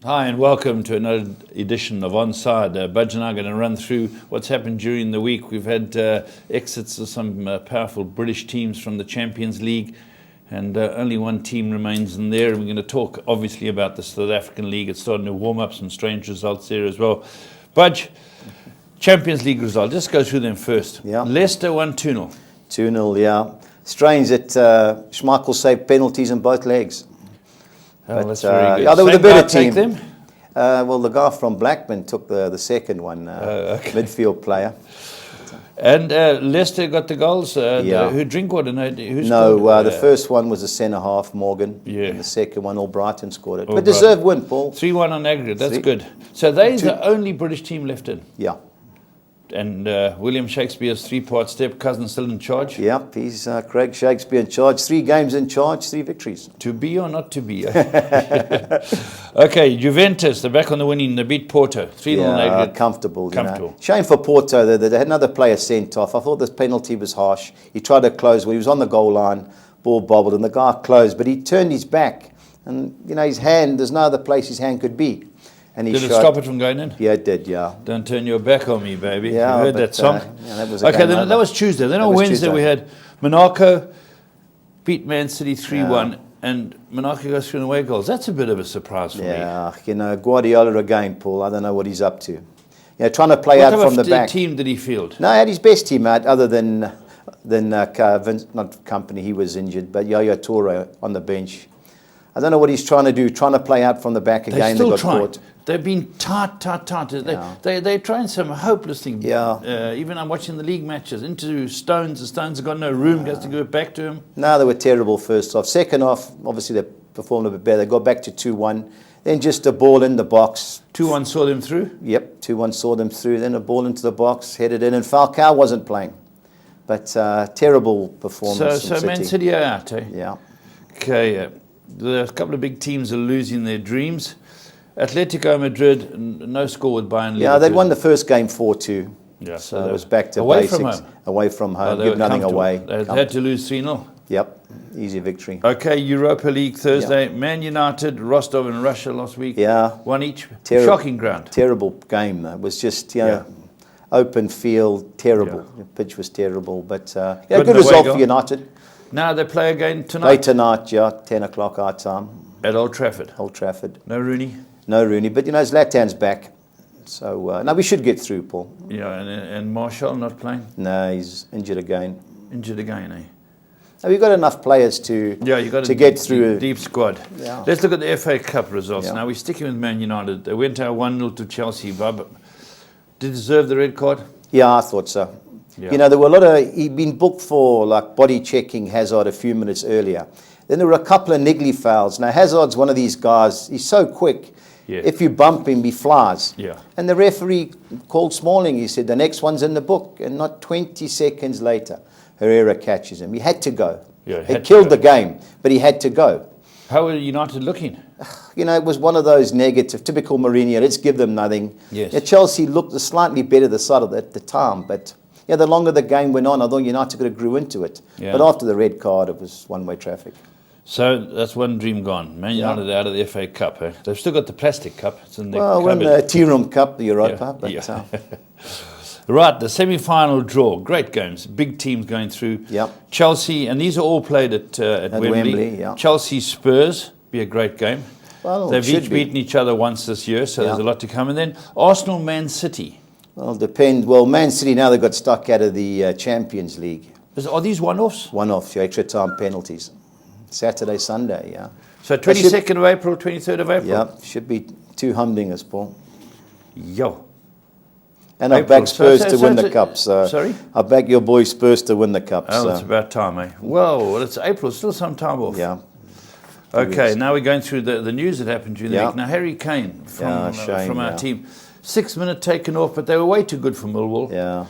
Hi and welcome to another edition of Onside. Budge and I are going to run through what's happened during the week. We've had exits of some powerful British teams from the Champions League, and only one team remains in there. We're going to talk obviously about the South African League. It's starting to warm up, some strange results there as well. Budge, Champions League result, just go through them first. Yeah. Leicester won 2-0. 2-0, yeah. Strange that Schmeichel saved penalties in both legs. Oh, that's very good. Yeah, they were the Same guy better team. take them? Well, the guy from Blackburn took the second one, midfield player. And Leicester got the goals. Yeah. Who Drinkwater? Who No, scored? the first one was the centre-half, Morgan. Yeah. And the second one, Albrighton scored it. All But deserved win, Paul. 3-1 on aggregate. That's Three- good. So they're the only British team left in. Yeah. And William Shakespeare's three-part step cousin still in charge. Yep, he's Craig Shakespeare in charge. 3 games in charge, 3 victories. To be or not to be? Okay, Juventus, they're back on the winning. They beat Porto. 3-0 on aggregate. Comfortable. Comfortable. You know. Shame for Porto that they had another player sent off. I thought this penalty was harsh. He tried to close when he was on the goal line, ball bobbled, and the guy closed, but he turned his back, and his hand. There's no other place his hand could be. And he Did it stop it from going in? Yeah, it did. Yeah. Don't turn your back on me, baby. Yeah, you heard that song? That was Okay, then that was Tuesday. Then on Wednesday we had Monaco beat Man City 3-1, and Monaco goes through away goals. That's a bit of a surprise for me. Yeah, Guardiola again, Paul. I don't know what he's up to. Trying to play out from the back. What team did he field? No, he had his best team out, other than not Company. He was injured, but Yaya Toure on the bench. I don't know what he's trying to do, trying to play out from the back again. They're still got trying. Caught. They've been tight. They're trying some hopeless thing. Yeah. Even I'm watching the league matches into Stones. The Stones have got no room. Has to give it back to him. No, they were terrible first half. Second half, obviously they performed a bit better. They got back to 2-1. Then just a ball in the box. 2-1 saw them through. Yep, 2-1 saw them through. Then a ball into the box, headed in, and Falcao wasn't playing. But terrible performance. So Man City are out, eh? Yeah. Okay. A couple of big teams are losing their dreams. Atletico Madrid, no score with Bayern. Yeah, they'd won the first game 4-2. Yeah, so it was back to away basics. From home. Away from home, give nothing away. They had to lose 3-0. Yep, easy victory. Okay, Europa League Thursday. Yeah. Man United, Rostov and Russia last week. Yeah. 1 each. Shocking ground. Terrible game. It was just, open field, terrible. Yeah. The pitch was terrible, but good result for United. Now they play again tonight? Play tonight, 10 o'clock our time. At Old Trafford? Old Trafford. No Rooney? No Rooney, but Zlatan's back. So, now we should get through, Paul. Yeah, and Marshall not playing? No, he's injured again. Injured again, eh? Now, we've got enough players to get through. Deep squad. Yeah. Let's look at the FA Cup results. Yeah. Now we're sticking with Man United. They went out 1-0 to Chelsea. Did they deserve the red card? Yeah, I thought so. Yeah. There were a lot of... He'd been booked for body checking Hazard a few minutes earlier. Then there were a couple of niggly fouls. Now, Hazard's one of these guys, he's so quick. Yeah. If you bump him, he flies. Yeah. And the referee called Smalling. He said, the next one's in the book. And not 20 seconds later, Herrera catches him. He had to go. Yeah, he killed the game, but he had to go. How were United looking? It was one of those negative, typical Mourinho, let's give them nothing. Yes. Chelsea looked slightly better the side of it at the time, but... the longer the game went on, I thought United could have grew into it. Yeah. But after the red card, it was one-way traffic. So that's one dream gone. Man United out of the FA Cup. Eh? They've still got the plastic cup. It's in their won the Tea Room Cup, the Europa. Yeah. Right, the semi-final draw. Great games. Big teams going through. Yep. Chelsea, and these are all played at Wembley. Yeah. Chelsea Spurs, be a great game. Well, they've each beaten each other once this year, so there's a lot to come. And then Arsenal Man City. Well, depends. Well, Man City now, they've got stuck out of the Champions League. Are these one-offs? One-offs, extra time penalties. Saturday, Sunday, yeah. So 22nd of April, 23rd of April? Yeah, should be 2 humdingers, Paul. Yo. And I back Spurs to win the cup. So sorry? I back your boy Spurs to win the cup. Oh, it's about time, eh? Well, it's April, still some time off. Yeah. Okay, now we're going through the news that happened during the week. Now, Harry Kane from our team. 6 minute taken off, but they were way too good for Millwall. Yeah.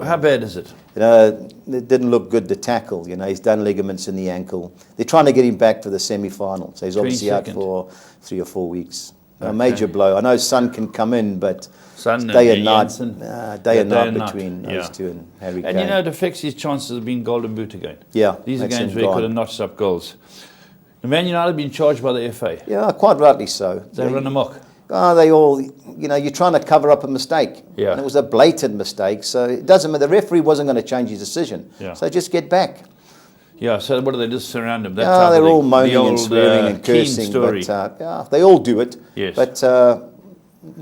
How bad is it? It didn't look good to tackle. He's done ligaments in the ankle. They're trying to get him back for the semi-final. So he's obviously out for 3 or 4 weeks. A major blow. I know Son can come in, but day and night between those two and Harry Kane. And it affects his chances of being Golden Boot again. Yeah. These are games where he could have notched up goals. Man United have been charged by the FA. Yeah, quite rightly so. They run amok. They all, you're trying to cover up a mistake. Yeah. And it was a blatant mistake, so it doesn't matter. The referee wasn't going to change his decision. Yeah. So just get back. Yeah, so what do they just surround him? They're all moaning and swearing and cursing. Story. But they all do it. Yes. But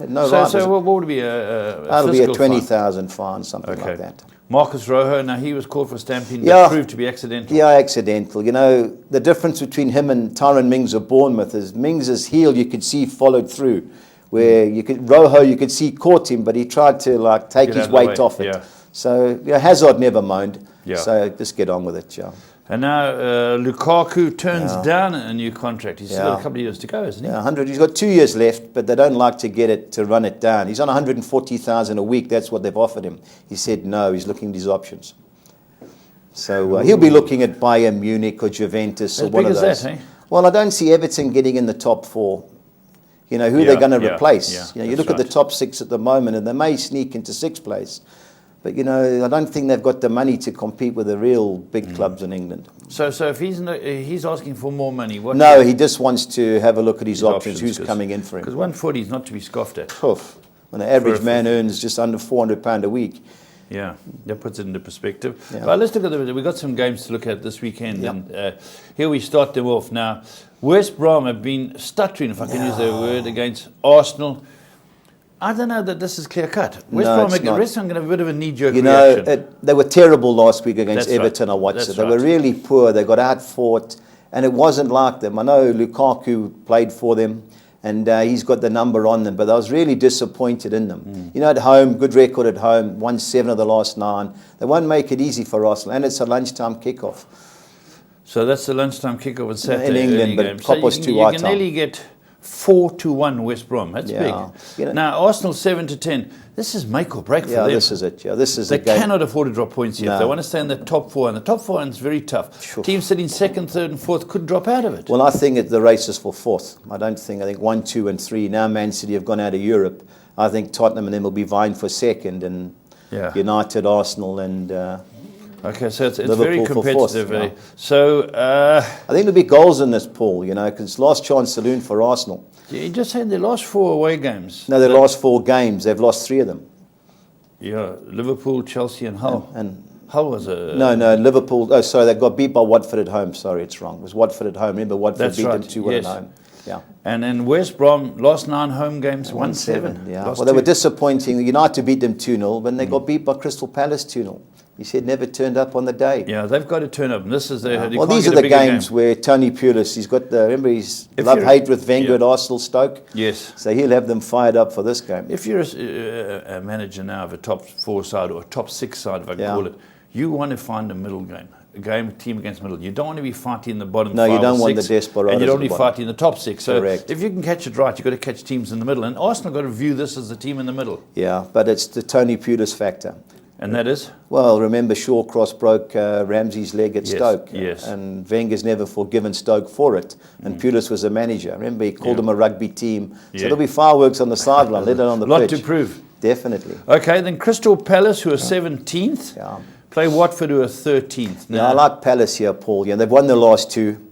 no right. So what would be That'll be a 20,000 fine, something like that. Marcus Rojo, now he was called for stamping, Yeah. but proved to be accidental. Yeah, accidental. The difference between him and Tyrone Mings of Bournemouth is Mings' heel you could see followed through, where Rojo you could see caught him, but he tried to take his weight off it. Yeah. So Hazard never moaned. Yeah. So just get on with it, yeah. And now Lukaku turns down a new contract. He's still got a couple of years to go, isn't he? Yeah, 100. He's got 2 years left, but they don't like to get it to run it down. He's on 140,000 a week. That's what they've offered him. He said no. He's looking at his options. So he'll be looking at Bayern Munich or Juventus or one of those. As big as that, eh? Well, I don't see Everton getting in the top four. Who they're going to replace. Yeah, you look at the top six at the moment, and they may sneak into sixth place. But, I don't think they've got the money to compete with the real big clubs in England. So if he's asking for more money, what? No, he just wants to have a look at his options, who's coming in for him. Because 140 is not to be scoffed at. Tough. When an average man earns just under £400 a week. Yeah, that puts it into perspective. Yeah. Well, let's look at we've got some games to look at this weekend. Yeah. And here we start them off. Now, West Brom have been stuttering, if I can use that word, against Arsenal. I don't know that this is clear cut. West Brom are going to have a bit of a knee-jerk reaction. They were terrible last week against Everton. I watched it. They were really poor. They got out-fought, and it wasn't like them. I know Lukaku played for them, and he's got the number on them, but I was really disappointed in them. At home, good record at home, won 7 of the last 9. They won't make it easy for Arsenal, and it's a lunchtime kickoff. So that's the lunchtime kickoff on Saturday. In England, but Copper's too high. You can nearly get 4-1 West Brom. That's big. Now, Arsenal 7-10. This is make or break for them. Yeah, this is it. Yeah, this is They the game. cannot afford to drop points yet. No. They want to stay in the top 4, and the top 4 is very tough. Sure. Teams sitting 2nd, 3rd, and 4th could drop out of it. Well, I think the race is for 4th. I think 1, 2, and 3. Now Man City have gone out of Europe. I think Tottenham and them will be vying for 2nd, and United, Arsenal, and okay, so it's very competitive. 4th, So I think there'll be goals in this, Paul. Because it's last chance saloon for Arsenal. You just said their last 4 away games. No, their last 4 games. They've lost 3 of them. Yeah, Liverpool, Chelsea, and Hull. And Hull was a... No, Liverpool... Oh, sorry, they got beat by Watford at home. Sorry, it's wrong. It was Watford at home. Remember, Watford beat them 2-1 at home. Yeah. And then West Brom, last 9 home games, 1-7. Yeah. Well, they were disappointing. United beat them 2-0, when they got beat by Crystal Palace 2-0. He said never turned up on the day. Yeah, they've got to turn up. And this is well, these are the games where Tony Pulis, he's got remember his love-hate with Wenger at Arsenal Stoke? Yes. So he'll have them fired up for this game. If you're a manager now of a top 4 side or a top 6 side, if I can call it, you want to find a middle game. Team against middle. You don't want to be fighting the bottom 5 or 6. No, you don't want the desperados. And you don't want to be fighting the top 6. So correct. If you can catch it right, you've got to catch teams in the middle. And Arsenal got to view this as the team in the middle. Yeah, but it's the Tony Pulis factor. And that is? Well, remember Shawcross broke Ramsey's leg at Stoke. Yes. And Wenger's never forgiven Stoke for it. And Pulis was a manager. Remember, he called them a rugby team. So there'll be fireworks on the sideline, let alone on the pitch. Lot to prove. Definitely. Okay, then Crystal Palace, who are 17th. Yeah. Play Watford, who are 13th. Now, I like Palace here, Paul. They've won the last 2.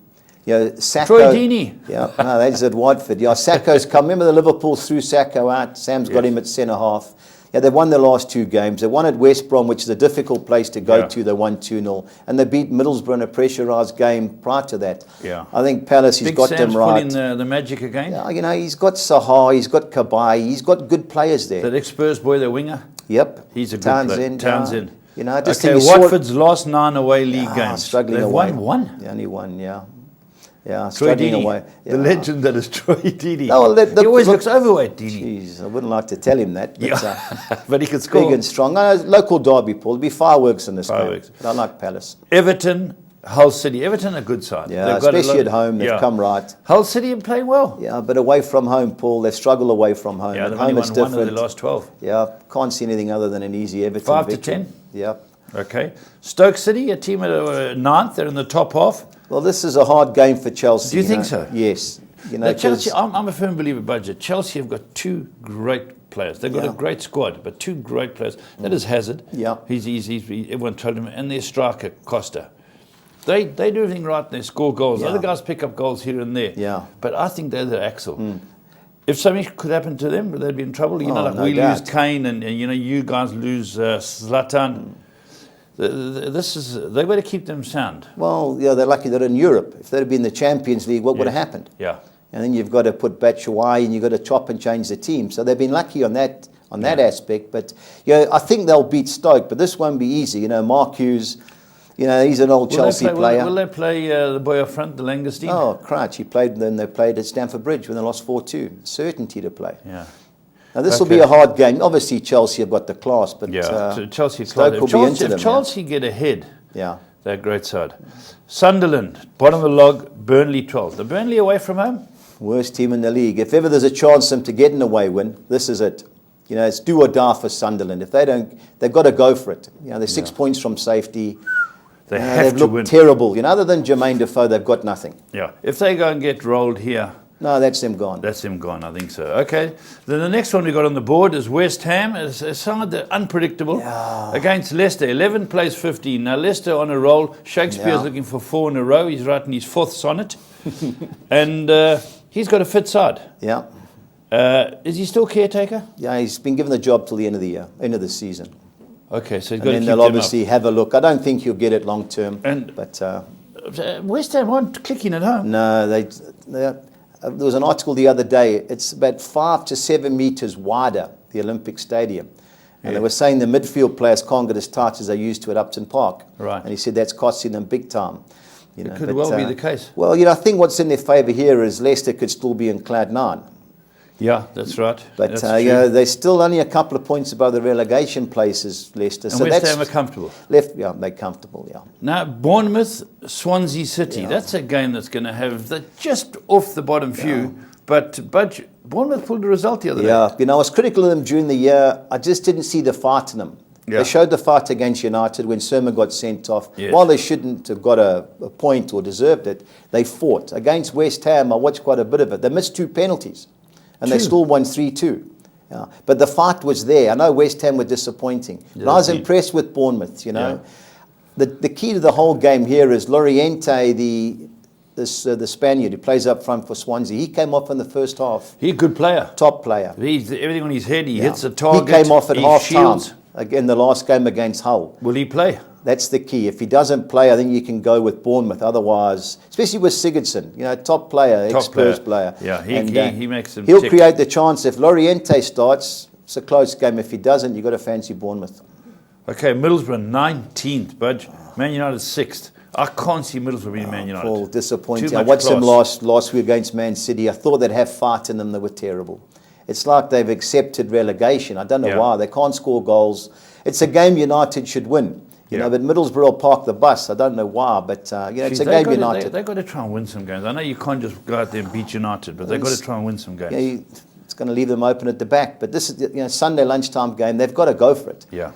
Sacco. Troy Deeney. Yeah, no, that's at Watford. Sacco's come. Remember the Liverpool threw Sacco out. Sam's got him at centre half. Yeah, they've won the last 2 games. They won at West Brom, which is a difficult place to go to. They won 2-0. And they beat Middlesbrough in a pressurised game prior to that. Yeah. I think Palace, he's got them right. Pulling the magic again. Yeah, he's got Sahar, he's got Kabai, he's got good players there. That ex-Spurs boy, the winger? Yep. He's a good player. Townsend. Watford's last 9 away league games. Struggling They've away. won 1. The only one, yeah. Yeah, Troy struggling Deeney, away. the legend that is Troy Deeney. No, well, he always looks overweight, Deeney. Jeez, I wouldn't like to tell him that. But, but he can score. Big and strong. Local derby, Paul. There'll be fireworks in this game. But I like Palace. Everton, Hull City. Everton are a good side. Yeah, especially at home. They've come right. Hull City are playing well. Yeah, but away from home, Paul, they struggle away from home. Yeah, at they've home only it's won different. 1 of the last 12. Yeah, can't see anything other than an easy Everton 5 victory. to 10? Yeah. Okay. Stoke City, a team at 9th. They're in the top half. Well, this is a hard game for Chelsea. Do you think so? Yes. Chelsea, I'm a firm believer, Budget. Chelsea have got 2 great players. They've got a great squad, but 2 great players. That is Hazard. Yeah. He's everyone told him, and their striker, Costa. They do everything right and they score goals. Yeah. Other guys pick up goals here and there. Yeah. But I think they're the axle. If something could happen to them, they'd be in trouble. You know, like no we doubt. lose Kane and you guys lose Zlatan. They've got to keep them sound. Well, yeah, they're lucky they're in Europe. If they'd have been in the Champions League, what would have happened? Yeah. And then you've got to put Batshuayi and you've got to chop and change the team. So they've been lucky on that aspect. But I think they'll beat Stoke, but this won't be easy. Mark Hughes, he's an old Chelsea player. Will they play the boy up front, the Langestein? Oh, crutch. He played, then they played at Stamford Bridge when they lost 4-2. Certainty to play. Yeah. Now, this will be a hard game. Obviously, Chelsea have got the class, but Chelsea Stoke will be into them. If Chelsea get ahead, they're a great side. Sunderland, bottom of the log, Burnley 12th. The Burnley away from home? Worst team in the league. If ever there's a chance for them to get an away win, this is it. It's do or die for Sunderland. If they don't, they've got to go for it. They're 6 points from safety. They've looked win. terrible. Other than Jermaine Defoe, they've got nothing. Yeah. If they go and get rolled here, no, that's them gone. That's them gone, I think so. Okay. Then the next one we got on the board is West Ham. It's a side that unpredictable against Leicester. 11 plays 15. Now Leicester on a roll. Shakespeare's looking for 4 in a row. He's writing his 4th sonnet. And he's got a fit side. Yeah. Is he still caretaker? Yeah, he's been given the job till the end of the year, end of the season. Okay, so he's got and to then keep they'll them obviously have a look. I don't think he'll get it long term. But West Ham aren't clicking at home. No, there was an article the other day. It's about 5 to 7 meters wider, the Olympic Stadium. And they were saying the midfield players can't get as tight as they used to at Upton Park. Right. And he said that's costing them big time. It could well be the case. Well, I think what's in their favour here is Leicester could still be in Cloud 9. Yeah, that's right. But they're still only a couple of points above the relegation places, Leicester. And West Ham are comfortable. They're comfortable, yeah. Now, Bournemouth, Swansea City. Yeah. That's a game that's going to have just off the bottom few. But Bournemouth pulled a result the other day. Yeah, I was critical of them during the year. I just didn't see the fight in them. Yeah. They showed the fight against United when Sermon got sent off. Yes. While they shouldn't have got a point or deserved it, they fought. Against West Ham, I watched quite a bit of it. They missed 2 penalties. And they still won 3-2. Yeah. But the fight was there. I know West Ham were disappointing. But I was impressed with Bournemouth, Yeah. The key to the whole game here is Loriente, the Spaniard who plays up front for Swansea. He came off in the first half. He's a good player. Top player. He's everything on his head. He hits a target. He came off at half-time in the last game against Hull. Will he play? That's the key. If he doesn't play, I think you can go with Bournemouth. Otherwise, especially with Sigurdsson, top player, ex-Spurs player. Yeah, he makes them. He'll create the chance. If Loriente starts, it's a close game. If he doesn't, you've got to fancy Bournemouth. Okay, Middlesbrough 19th, Budge. Man United 6th. I can't see Middlesbrough being Man United. Paul, disappointing. I watched them last week against Man City. I thought they'd have fight in them. They were terrible. It's like they've accepted relegation. I don't know why. They can't score goals. It's a game United should win. But Middlesbrough will park the bus. I don't know why, but it's a game United. They've got to try and win some games. I know you can't just go out there and beat United, but they've got to try and win some games. It's going to leave them open at the back. But this is Sunday lunchtime game. They've got to go for it. Yeah.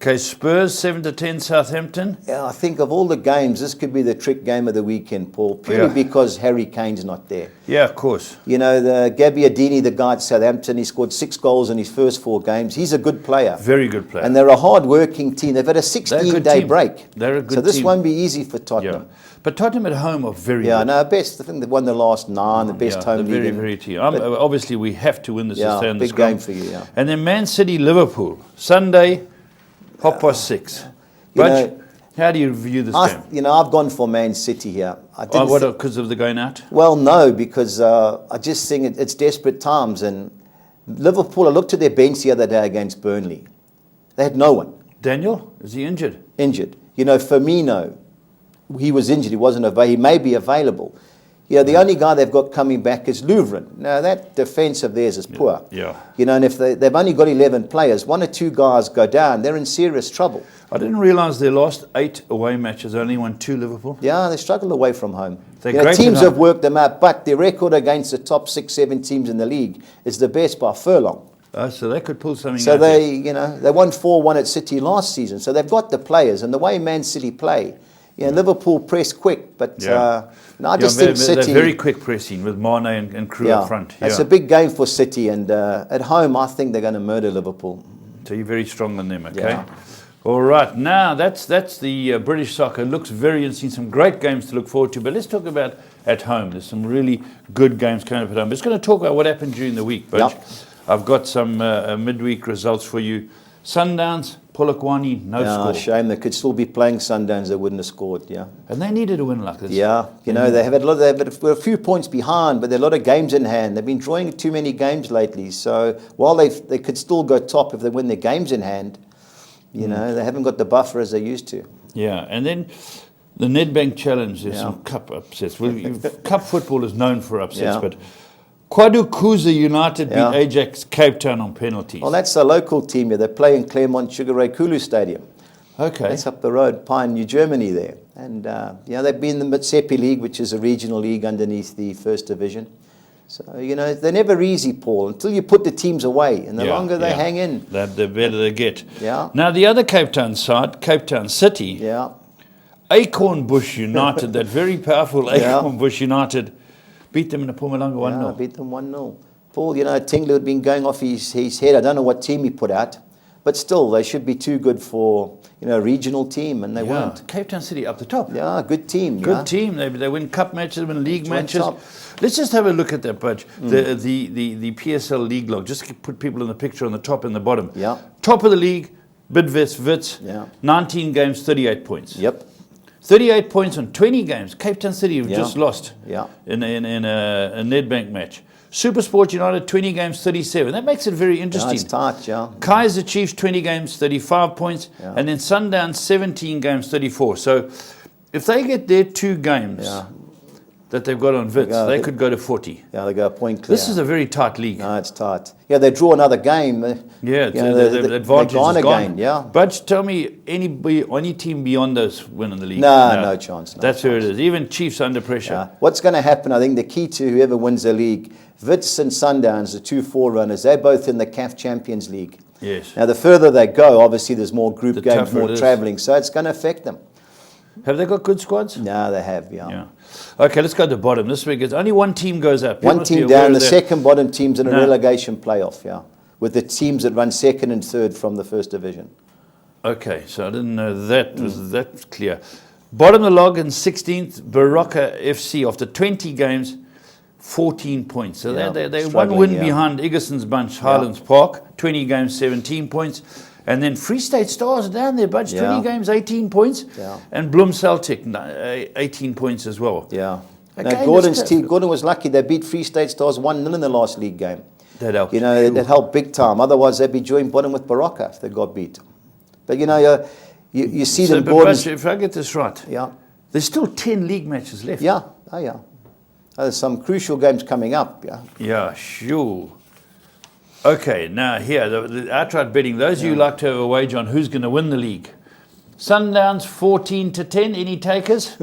Okay, Spurs 7-10 Southampton. Yeah, I think of all the games, this could be the trick game of the weekend, Paul, purely because Harry Kane's not there. Yeah, of course. The Gabbiadini, the guy at Southampton, he scored 6 goals in his first 4 games. He's a good player. Very good player. And they're a hard-working team. They've had a 16-day break. They're a good team. So this won't be easy for Tottenham. Yeah. But Tottenham at home are very good. Yeah, no, best. I think they've won the last 9, the best home league. Very, very team. Obviously, we have to win this to stay on the big game for you, And then Man City, Liverpool, Sunday, 6:30. But how do you view this game? I've gone for Man City here. Because of the going out? Well, no, because I just think it's desperate times. And Liverpool, I looked at their bench the other day against Burnley. They had no one. Daniel, is he injured? Injured. Firmino, he was injured. He wasn't available. He may be available. The only guy they've got coming back is Lovren. Now, that defence of theirs is poor. Yeah. And if they've only got 11 players, 1 or 2 guys go down, they're in serious trouble. I didn't realise their last 8 away matches only won 2 Liverpool. Yeah, they struggle away from home. Great teams have worked them out, but their record against the top 6, 7 teams in the league is the best by furlong. So they could pull something out. So they won 4-1 at City last season. So they've got the players, and the way Man City play. Liverpool press quick, but I just think City... They're very quick pressing with Mane and crew up front. It's a big game for City, and at home I think they're going to murder Liverpool. So you're very strong on them, okay? Yeah. All right, now that's the British soccer. Looks very interesting. Some great games to look forward to. But let's talk about at home. There's some really good games coming up at home. Just going to talk about what happened during the week, Budge. Yep. I've got some midweek results for you. Sundowns, Polokwane, no score. Shame. They could still be playing Sundowns. They wouldn't have scored. Yeah. And they needed a win like this. Yeah. You know, they have had a lot. They're a few points behind, but there are a lot of games in hand. They've been drawing too many games lately. So while they could still go top if they win their games in hand, you know, they haven't got the buffer as they used to. Yeah, and then the Nedbank Challenge, there's some cup upsets. Well, cup football is known for upsets, but Kwadukuza United beat Ajax Cape Town on penalties. Well, that's a local team here. They play in Claremont Sugar Ray Kulu Stadium. Okay. That's up the road, Pine, New Germany there. And, they've been in the Motsepe League, which is a regional league underneath the First Division. So, you know, they're never easy, Paul, until you put the teams away. And the longer they hang in, the better they get. Yeah. Now, the other Cape Town side, Cape Town City, Acorn Bush United, that very powerful Acorn Bush United, beat them in the Mpumalanga 1-0. Yeah, beat them 1-0. Paul, you know, Tingler had been going off his head. I don't know what team he put out. But still, they should be too good for, you know, a regional team, and they weren't. Cape Town City up the top. Yeah, good team. Good team. They win cup matches, win league matches. Let's just have a look at that, Budge. The PSL league log. Just to put people in the picture on the top and the bottom. Yeah. Top of the league, Bidvest Wits. Yeah. 19 games, 38 points. Yep. 38 points on 20 games. Cape Town City have just lost in a Nedbank match. Supersport United, 20 games, 37. That makes it very interesting. It's tight, Kaiser Chiefs, 20 games, 35 points. Yeah. And then Sundowns, 17 games, 34. So if they get their 2 games that they've got on Wits, they could go to 40. Yeah, they go a point clear. This is a very tight league. No, it's tight. Yeah, they draw another game. The advantage is gone. Yeah. Budge, tell me any team beyond those winning the league? No chance. That's where it is. Even Chiefs under pressure. Yeah. What's going to happen, I think the key to whoever wins the league, Wits and Sundowns, the 2 forerunners, they're both in the CAF Champions League. Yes. Now, the further they go, obviously there's more group games, more travelling, so it's going to affect them. Have they got good squads? No, they have, yeah. Okay, let's go to the bottom. This week, only one team goes up. One team down, the second bottom team's in a relegation playoff, with the teams that run second and third from the First Division. Okay, so I didn't know that was that clear. Bottom of the log in 16th, Baroka FC, after 20 games, 14 points. So they're one win behind Iggeson's bunch, Highlands Park, 20 games, 17 points. And then Free State Stars down there, Budge, 20 games, 18 points. Yeah. And Bloem Celtic, 18 points as well. Yeah. Now, Gordon was lucky. They beat Free State Stars 1-0 in the last league game. That helped. You know, that helped big time. Otherwise, they'd be joint bottom with Baroka if they got beat. But, you know, you see them, Gordon. If I get this right, there's still 10 league matches left. Yeah. There's some crucial games coming up. Yeah, sure. Okay, now here, the outright betting. Those of you who like to have a wager on who's going to win the league. Sundowns 14-10. Any takers?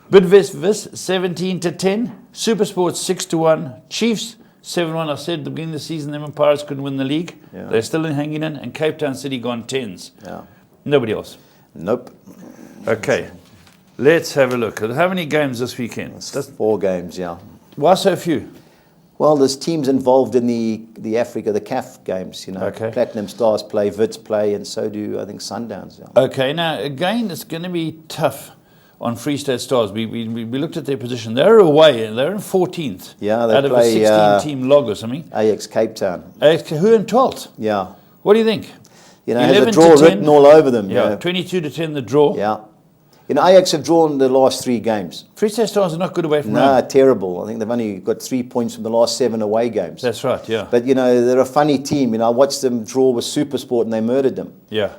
Bidvest 17-10. Supersport 6-1. Chiefs 7-1. I said at the beginning of the season, them Pirates couldn't win the league. Yeah. They're still hanging in. And Cape Town City gone 10s. Yeah. Nobody else. Nope. Okay, let's have a look. How many games this weekend? 4 games. Why so few? Well, there's teams involved in the CAF games, you know. Okay. Platinum Stars play, Wits play, and so do, I think, Sundowns. Okay, now, again, it's going to be tough on Free State Stars. We looked at their position. They're away, and they're in 14th. Yeah, they out play, of a 16-team log or something. Ajax Cape Town. Ajax, who in 12th? Yeah. What do you think? You know, has a draw written all over them. Yeah, 22-10 the draw. Yeah. You know, Ajax have drawn the last 3 games. Free State Stars are not good away from home. No, terrible. I think they've only got 3 points from the last 7 away games. That's right, yeah. But, you know, they're a funny team. You know, I watched them draw with Supersport and they murdered them. Yeah.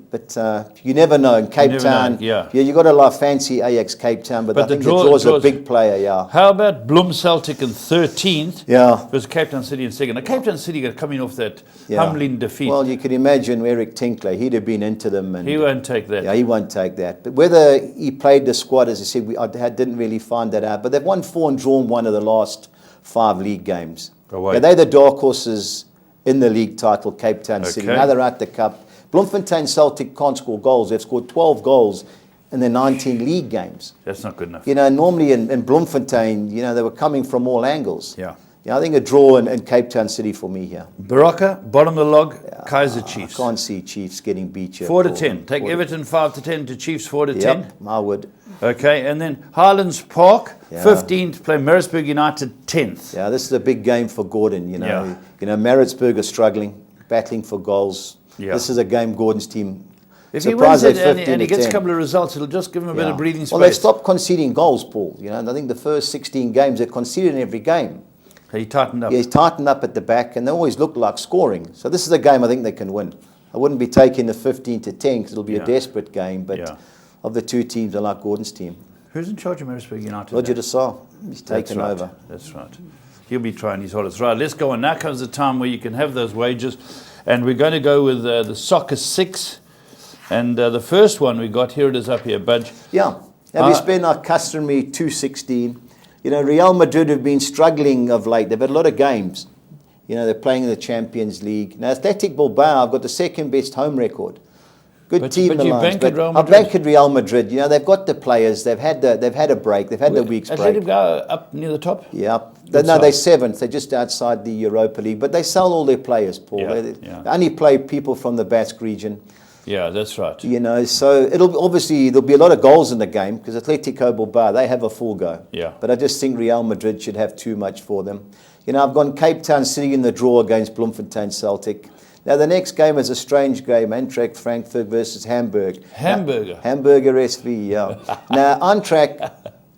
But you never know. In Cape Town, you got to fancy Ajax Cape Town, but I think the draw's a big player, How about Bloem Celtic in 13th? Yeah. Versus Cape Town City in second. Now, Cape Town City are coming off that humbling defeat. Well, you can imagine Eric Tinkler. He'd have been into them. And he won't take that. Yeah, he won't take that. But whether he played the squad, as I said, I didn't really find that out. But they've won 4 and drawn 1 of the last 5 league games. Yeah, they're the dark horses in the league title, Cape Town City. Now they're at the cup. Bloemfontein Celtic can't score goals. They've scored 12 goals in their 19 league games. That's not good enough. You know, normally in Bloemfontein, you know, they were coming from all angles. Yeah. Yeah, I think a draw in Cape Town City for me here. Baraka, bottom of the log, Kaiser Chiefs. I can't see Chiefs getting beat here. 4-10. Take Everton 5-10 to Chiefs 4-10. Yep, I would. Okay, and then Highlands Park, Yeah. 15 to play Maritzburg United 10th. Yeah, this is a big game for Gordon. Yeah. Maritzburg are struggling, battling for goals. Yeah. This is a game Gordon's team. If he wins it and 15 he to gets a 10. couple of results, it'll just give him a bit of breathing space. Well, they stopped conceding goals, Paul. And I think the first 16 games they conceded in every game. He tightened up. Yeah, he's tightened up at the back, and they always look like scoring. So this is a game I think they can win. I wouldn't be taking the 15 to 10 because it'll be a desperate game. But of the two teams, I like Gordon's team. Who's in charge of Maritzburg United? Roger Desar. He's taken over. That's right. He'll be trying his hardest. Right, let's go on. Now comes the time where you can have those wagers. And we're going to go with the Soccer 6. And the first one we got, here it is up here, Budge. Yeah. And we spent our customary 216. Real Madrid have been struggling of late. They've had a lot of games. They're playing in the Champions League. Now, Athletic Bilbao have got the second best home record. Good team in the lines. But I bank at Real Madrid. They've got the players. They've had a break. They've had the week's break. Athletic Bilbao up near the top? Yeah. They're 7th. They're just outside the Europa League. But they sell all their players, Paul. They only play people from the Basque region. Yeah, that's right. So there'll be a lot of goals in the game because Atletico Bilbao, they have a full go. Yeah. But I just think Real Madrid should have too much for them. I've gone Cape Town City in the draw against Bloemfontein Celtic. Now the next game is a strange game, Eintracht Frankfurt versus Hamburg. Hamburger SV, yeah. Now Eintracht,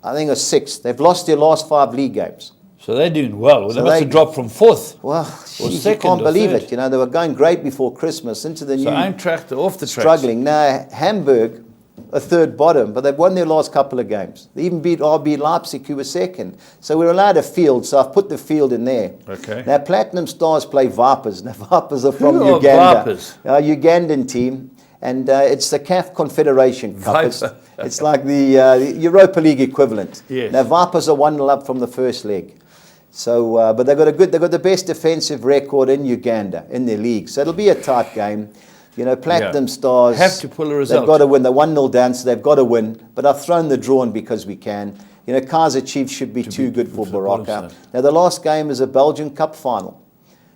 I think, are 6th. They've lost their last 5 league games. So they're doing well. They must have dropped from 4th. Well, you can't believe it. They were going great before Christmas into the new. So Eintracht off the tracks. Struggling. Now, Hamburg, a 3rd bottom, but they've won their last couple of games. They even beat RB Leipzig, who was 2nd. So we're allowed a field, so I've put the field in there. Okay. Now, Platinum Stars play Vipers. Now, Vipers are from Uganda. Vipers? Ugandan team. And it's the CAF Confederation Cup. It's like the Europa League equivalent. Yes. Now, Vipers are 1-0 up from the first leg. So, but they've got the best defensive record in Uganda in their league. So it'll be a tight game. Platinum Stars have to pull a result. They've got to win. They're 1-0 down, so they've got to win. But I've thrown the draw in because we can. Kaiser Chiefs should be too good for Baraka. Now the last game is a Belgian Cup final.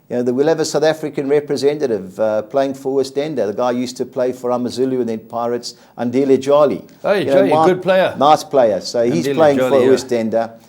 We'll have a South African representative playing for Ostenda. The guy used to play for Amazulu and then Pirates, Andile Jali. Hey, Jali, good player. Nice player. So he's playing for Ostenda.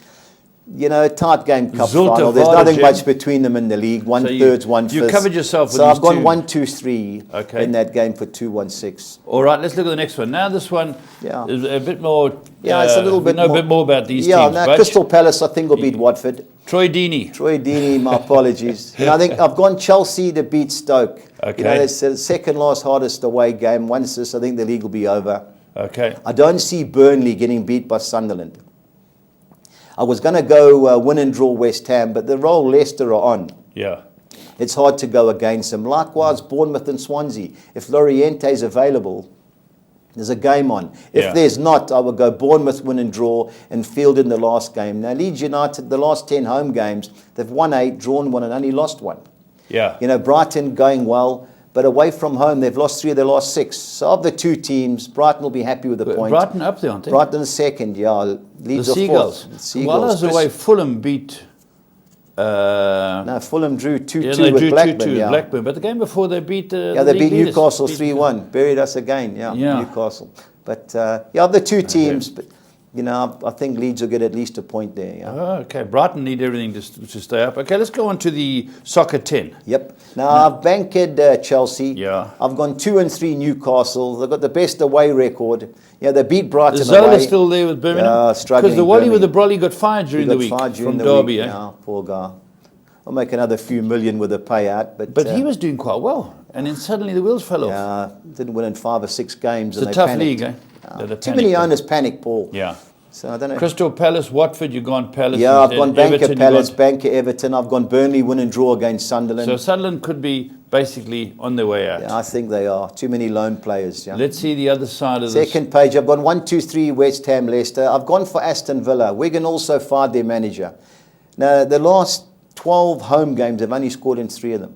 Tight game cup Zulta final. There's nothing much between them in the league. 1/3, 1/5. You covered yourself with so these I've gone two. 1-2-3 in that game for 2-1-6. All right, let's look at the next one. Now this one is a bit more. It's a little bit more. A bit more about these teams. Now Crystal Palace, I think, will beat Watford. Troy Deeney, my apologies. I think I've gone Chelsea to beat Stoke. Okay. It's the second last hardest away game. Once this, I think the league will be over. Okay. I don't see Burnley getting beat by Sunderland. I was going to go win and draw West Ham, but the role Leicester are on. Yeah. It's hard to go against them. Likewise, Bournemouth and Swansea. If Loriente is available, there's a game on. If there's not, I would go Bournemouth win and draw and field in the last game. Now, Leeds United, the last 10 home games, they've won 8, drawn 1, and only lost 1. Yeah. Brighton going well, but away from home, they've lost 3 of their last 6. So of the two teams, Brighton will be happy with the point. Brighton up there, aren't they? Brighton is 2nd, Leeds the Seagulls. 4th. While I was away, Fulham beat. No, Fulham drew 2-2 with Blackburn. 2-2 with Blackburn. But the game before they beat. they beat Newcastle 3-1. Buried us again. Newcastle. But of the two teams, but I think Leeds will get at least a point there. Yeah. Oh, okay. Brighton need everything to stay up. Okay, let's go on to the Soccer 10. Yep. Now I've banked Chelsea. Yeah. I've gone 2-3 Newcastle. They've got the best away record. They beat Brighton Is Zola away. still there with Birmingham? Struggling. Because the Wally with the Brolly got fired during the week from Derby. Poor guy. I'll make another few million with a payout. But he was doing quite well. And then suddenly the wheels fell off. Yeah, didn't win in 5 or 6 games. It's a tough league, eh? Too many owners panic, Paul. Yeah. So I don't know. Crystal Palace, Watford, you've gone Palace. Yeah, I've gone Banker Palace, Banker Everton. I've gone Burnley win and draw against Sunderland. So Sunderland could be basically on their way out. Yeah, I think they are. Too many lone players. Yeah. Let's see the other side of this. Second page, I've gone 1-2-3 West Ham, Leicester. I've gone for Aston Villa. Wigan also fired their manager. Now, the last 12 home games, they've only scored in 3 of them.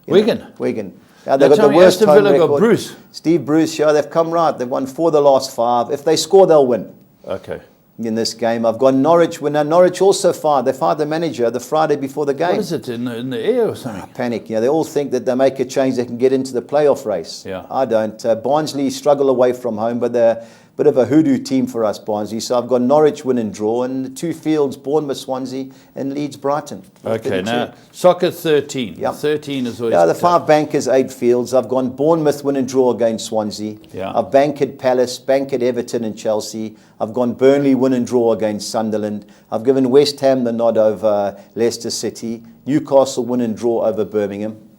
Wigan. They've got the worst Aston home Villa record. got Bruce. Steve Bruce, they've come right. They've won 4 of the last 5. If they score, they'll win. Okay. in this game. I've got Norwich winner. Norwich also fired. They fired the manager the Friday before the game. What is it, in the air or something? Panic. They all think that they make a change, they can get into the playoff race. Yeah. I don't. Barnsley struggle away from home, but they're a bit of a hoodoo team for us, Barnsley. So I've got Norwich win and draw, and the two fields, Bournemouth, Swansea, and Leeds, Brighton. Okay, 32. now, soccer 13. Yep. 13 is always The tough. 5 bankers, 8 fields. I've gone Bournemouth win and draw against Swansea. Yeah. I've banked Palace, banked Everton and Chelsea. I've gone Burnley win and draw against Sunderland. I've given West Ham the nod over Leicester City. Newcastle win and draw over Birmingham.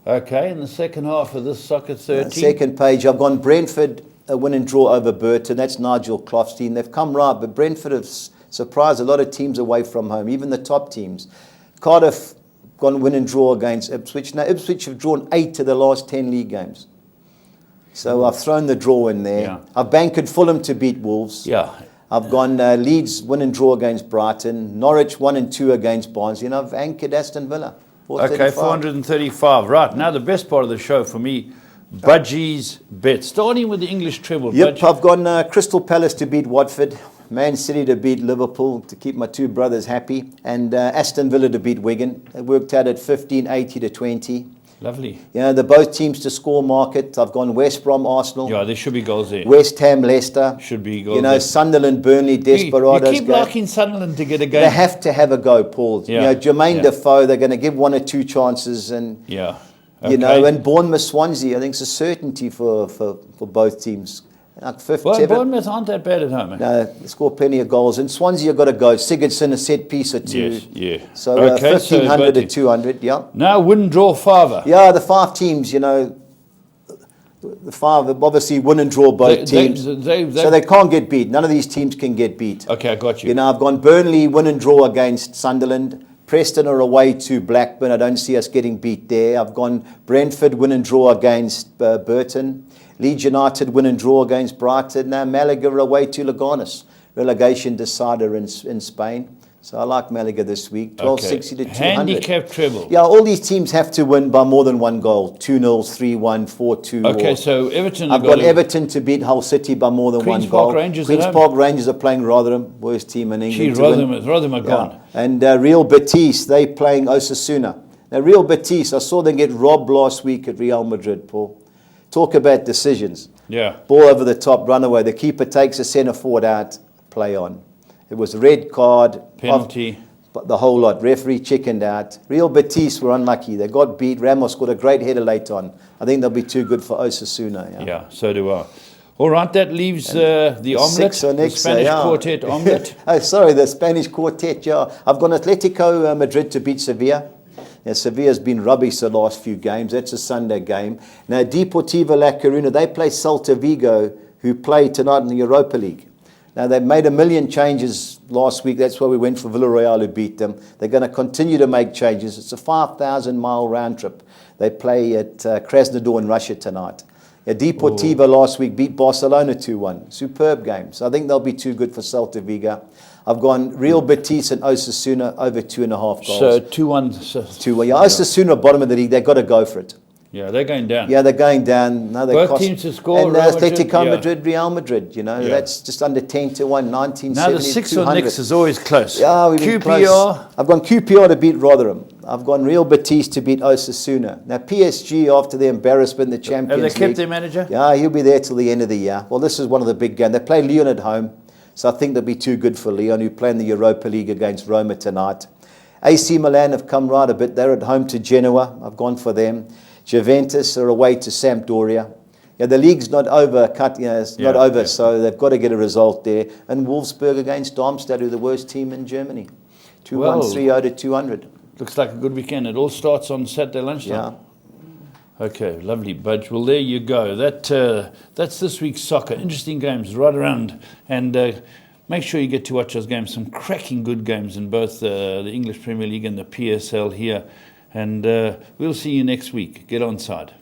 Okay, in the second half of this soccer 13. Second page, I've gone Brentford a win and draw over Burton. That's Nigel Clough's team. They've come right, but Brentford have surprised a lot of teams away from home, even the top teams. Cardiff gone win and draw against Ipswich. Now, Ipswich have drawn 8 of the last 10 league games. So I've thrown the draw in there. Yeah. I've banked Fulham to beat Wolves. Yeah. I've gone Leeds win and draw against Brighton. Norwich 1 and 2 against Barnsley. And I've anchored Aston Villa. Okay, 435. Right, now the best part of the show for me, Budgie's bet. Starting with the English treble. Yep, Budgie. I've gone Crystal Palace to beat Watford, Man City to beat Liverpool to keep my two brothers happy, and Aston Villa to beat Wigan. It worked out at 15.80 to 20. Lovely. The both teams to score market. I've gone West Brom, Arsenal. Yeah, there should be goals there. West Ham, Leicester. Should be goals there. Sunderland, Burnley, Desperados. You keep liking Sunderland to get a game. They have to have a go, Paul. Yeah. Jermaine Defoe, they're going to give 1 or 2 chances, and Yeah. Okay. and Bournemouth, Swansea, I think it's a certainty for both teams. Like 5th, Well, 7th. Bournemouth aren't that bad at home. Eh? No, they score plenty of goals. And Swansea have got to go. Sigurdsson a set piece or 2. Yes, yeah. So Okay, 1,500 so to 200, yeah. Now win, draw, fiver. Yeah, the 5 teams, the 5 obviously win and draw both teams. So they can't get beat. None of these teams can get beat. Okay, I got you. I've gone Burnley win and draw against Sunderland. Preston are away to Blackburn. I don't see us getting beat there. I've gone Brentford win and draw against Burton. Leeds United win and draw against Brighton. Now Malaga are away to Leganes. Relegation decider in Spain. So I like Malaga this week. 12.60 to 200. Handicap treble. Yeah, all these teams have to win by more than 1 goal. 2-0, 3-1, 4-2. Okay, so Everton. I've got Everton to beat Hull City by more than 1 goal. Queen's Park Rangers are playing Rotherham, worst team in England. Rotherham are gone. And Real Betis, they playing Osasuna. Now Real Betis, I saw them get robbed last week at Real Madrid, Paul. Talk about decisions. Yeah. Ball over the top, run away. The keeper takes a centre forward out, play on. It was a red card. Penalty. But the whole lot. Referee chickened out. Real Betis were unlucky. They got beat. Ramos scored a great header late on. I think they'll be too good for Osasuna. Yeah, so do I. All right, that leaves the omelette, the Spanish quartet omelette. Oh, sorry, the Spanish quartet, yeah. I've gone Atletico Madrid to beat Sevilla. Now, Sevilla's been rubbish the last few games. That's a Sunday game. Now, Deportivo La Coruña, they play Celta Vigo, who play tonight in the Europa League. Now, they've made 1 million changes last week. That's why we went for Villarreal, who beat them. They're going to continue to make changes. It's a 5,000-mile round trip. They play at Krasnodar in Russia tonight. Deportivo last week beat Barcelona 2-1. Superb game. So I think they'll be too good for Celta Vigo. I've gone Real Betis and Osasuna over 2.5 goals. So 2-1. 2-1. Yeah, Osasuna, bottom of the league, they've got to go for it. Yeah, they're going down. Yeah, they're going down. No, Both teams to score. And Atletico Madrid, Real Madrid, that's just under 10 to 1, 1970. Now the 6 or Nix is always close. Yeah, we've been close. I've gone QPR to beat Rotherham. I've gone Real Betis to beat Osasuna. Now PSG, after the embarrassment in the Champions League. Have they kept their manager? Yeah, he'll be there till the end of the year. Well, this is one of the big games. They play Lyon at home, so I think they'll be too good for Lyon, who play in the Europa League against Roma tonight. AC Milan have come right a bit. They're at home to Genoa. I've gone for them. Juventus are away to Sampdoria. Yeah, the league's not over, not over, so they've got to get a result there. And Wolfsburg against Darmstadt, who are the worst team in Germany. 2-1, 3-0 to 200. Looks like a good weekend. It all starts on Saturday lunchtime. Yeah. Okay, lovely, Budge. Well, there you go. That's this week's soccer. Interesting games right around. And make sure you get to watch those games. Some cracking good games in both the English Premier League and the PSL here. And we'll see you next week. Get on side.